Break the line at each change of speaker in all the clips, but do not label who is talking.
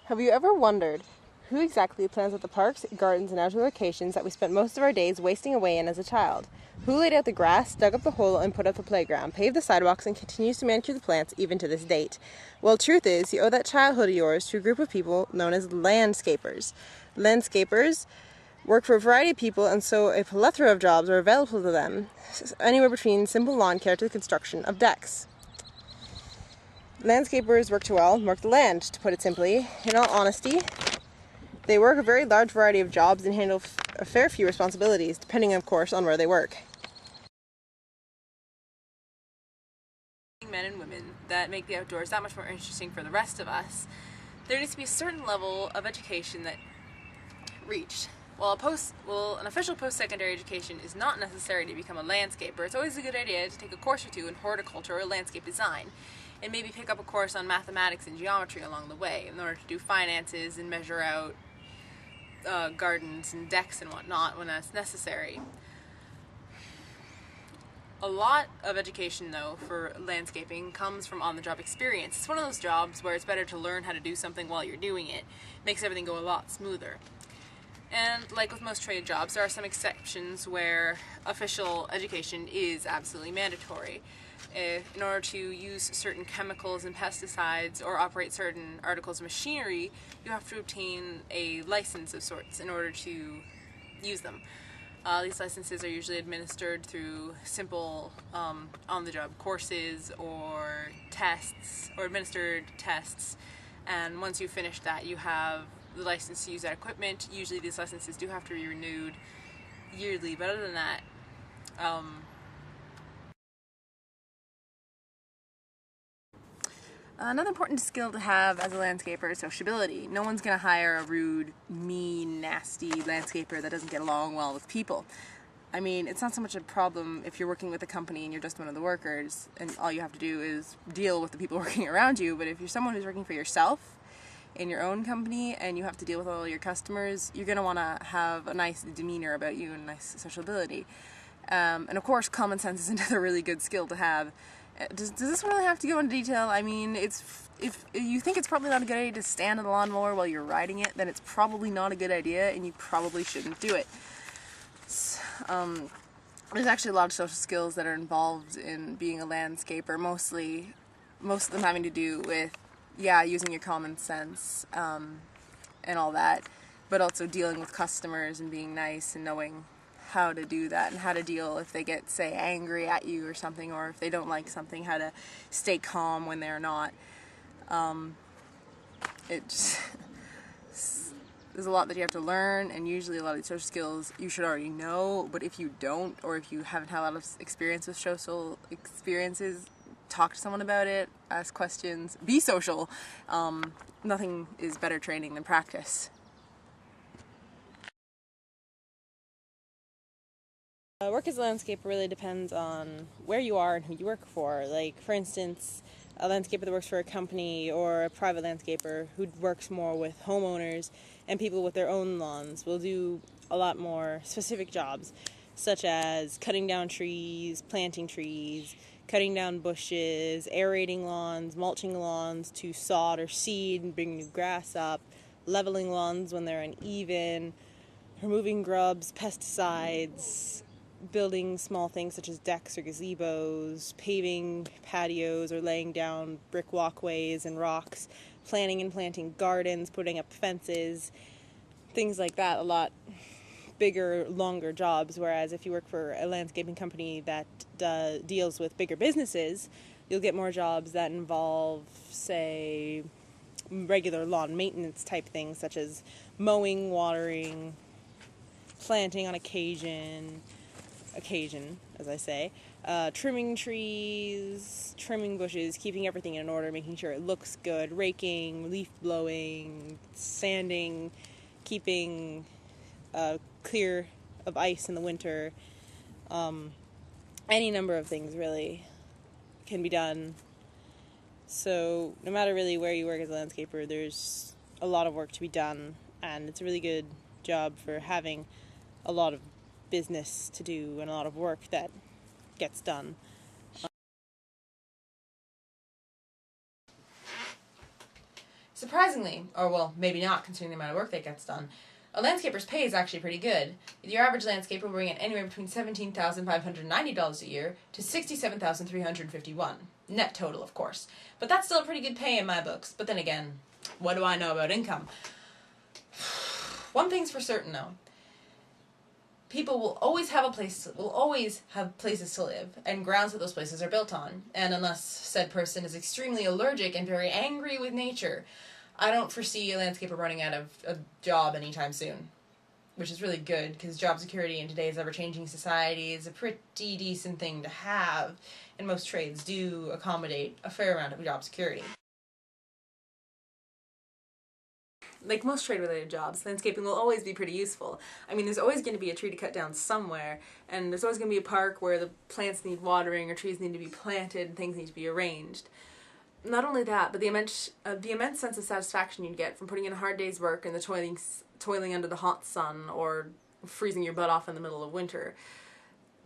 Have you ever wondered who exactly plans out the parks, gardens, and outdoor locations that we spent most of our days wasting away in as a child? Who laid out the grass, dug up the hole, and put up the playground, paved the sidewalks, and continues to manicure the plants even to this date? Well, truth is, you owe that childhood of yours to a group of people known as landscapers. Landscapers work for a variety of people, and so a plethora of jobs are available to them, anywhere between simple lawn care to the construction of decks. Landscapers work to mark the land, to put it simply. In all honesty, they work a very large variety of jobs and handle a fair few responsibilities, depending, of course, on where they work.
Men and women that make the outdoors that much more interesting for the rest of us, there needs to be a certain level of education that reached. While an official post-secondary education is not necessary to become a landscaper, it's always a good idea to take a course or two in horticulture or landscape design, and maybe pick up a course on mathematics and geometry along the way in order to do finances and measure out gardens and decks and whatnot when that's necessary. A lot of education, though, for landscaping comes from on-the-job experience. It's one of those jobs where it's better to learn how to do something while you're doing it. It makes everything go a lot smoother. And like with most trade jobs, there are some exceptions where official education is absolutely mandatory. In order to use certain chemicals and pesticides or operate certain articles of machinery, you have to obtain a license of sorts in order to use them. These licenses are usually administered through simple on-the-job courses or tests, or administered tests, and once you finish that, you have the license to use that equipment. Usually these licenses do have to be renewed yearly, but other than that, another important skill to have as a landscaper is sociability. No one's going to hire a rude, mean, nasty landscaper that doesn't get along well with people. I mean, it's not so much a problem if you're working with a company and you're just one of the workers and all you have to do is deal with the people working around you, but if you're someone who's working for yourself in your own company and you have to deal with all your customers, you're going to want to have a nice demeanor about you and nice sociability. And of course, common sense is another really good skill to have. Does this really have to go into detail? I mean, if you think it's probably not a good idea to stand on the lawnmower while you're riding it, then it's probably not a good idea and you probably shouldn't do it. There's actually a lot of social skills that are involved in being a landscaper, most of them having to do with, using your common sense and all that, but also dealing with customers and being nice and knowing how to do that and how to deal if they get, say, angry at you or something, or if they don't like something, how to stay calm when they're not. There's a lot that you have to learn, and usually a lot of these social skills you should already know, but if you don't, or if you haven't had a lot of experience with social experiences, talk to someone about it, ask questions, be social. Nothing is better training than practice.
Work as a landscaper really depends on where you are and who you work for. Like, for instance, a landscaper that works for a company or a private landscaper who works more with homeowners and people with their own lawns will do a lot more specific jobs, such as cutting down trees, planting trees, cutting down bushes, aerating lawns, mulching lawns to sod or seed and bring new grass up, leveling lawns when they're uneven, removing grubs, pesticides, building small things such as decks or gazebos, paving patios or laying down brick walkways and rocks, planting and planting gardens, putting up fences, things like that. A lot bigger, longer jobs, whereas if you work for a landscaping company that deals with bigger businesses, you'll get more jobs that involve, say, regular lawn maintenance type things such as mowing, watering, planting on occasion, as I say, trimming trees, trimming bushes, keeping everything in order, making sure it looks good, raking, leaf blowing, sanding, keeping clear of ice in the winter. Any number of things really can be done. So no matter really where you work as a landscaper, there's a lot of work to be done, and it's a really good job for having a lot of business to do and a lot of work that gets done.
So
surprisingly, or well, maybe not considering the amount of work that gets done, a landscaper's pay is actually pretty good. Your average landscaper will bring in anywhere between $17,590 a year to $67,351. Net total, of course. But that's still a pretty good pay in my books. But then again, what do I know about income? One thing's for certain, though. People will always have places to live, and grounds that those places are built on. And unless said person is extremely allergic and very angry with nature, I don't foresee a landscaper running out of a job anytime soon. Which is really good, because job security in today's ever-changing society is a pretty decent thing to have, and most trades do accommodate a fair amount of job security. Like most trade-related jobs, landscaping will always be pretty useful. I mean, there's always going to be a tree to cut down somewhere, and there's always going to be a park where the plants need watering, or trees need to be planted, and things need to be arranged. Not only that, but the immense sense of satisfaction you'd get from putting in a hard day's work and the toiling under the hot sun, or freezing your butt off in the middle of winter,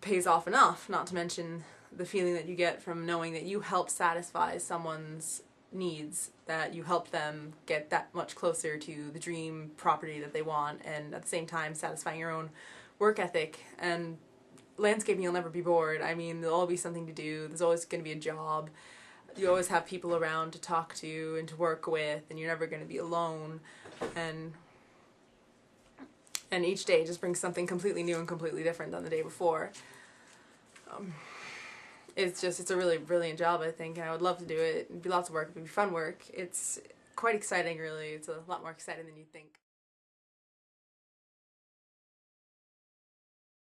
pays off enough, not to mention the feeling that you get from knowing that you help satisfy someone's needs, that you help them get that much closer to the dream property that they want, and at the same time satisfying your own work ethic. And landscaping, you'll never be bored. I mean, there'll always be something to do, there's always going to be a job, you always have people around to talk to and to work with, and you're never going to be alone, and each day just brings something completely new and completely different than the day before. It's a really brilliant job, I think, and I would love to do it. It'd be lots of work, it'd be fun work. It's quite exciting, really. It's a lot more exciting than you'd think.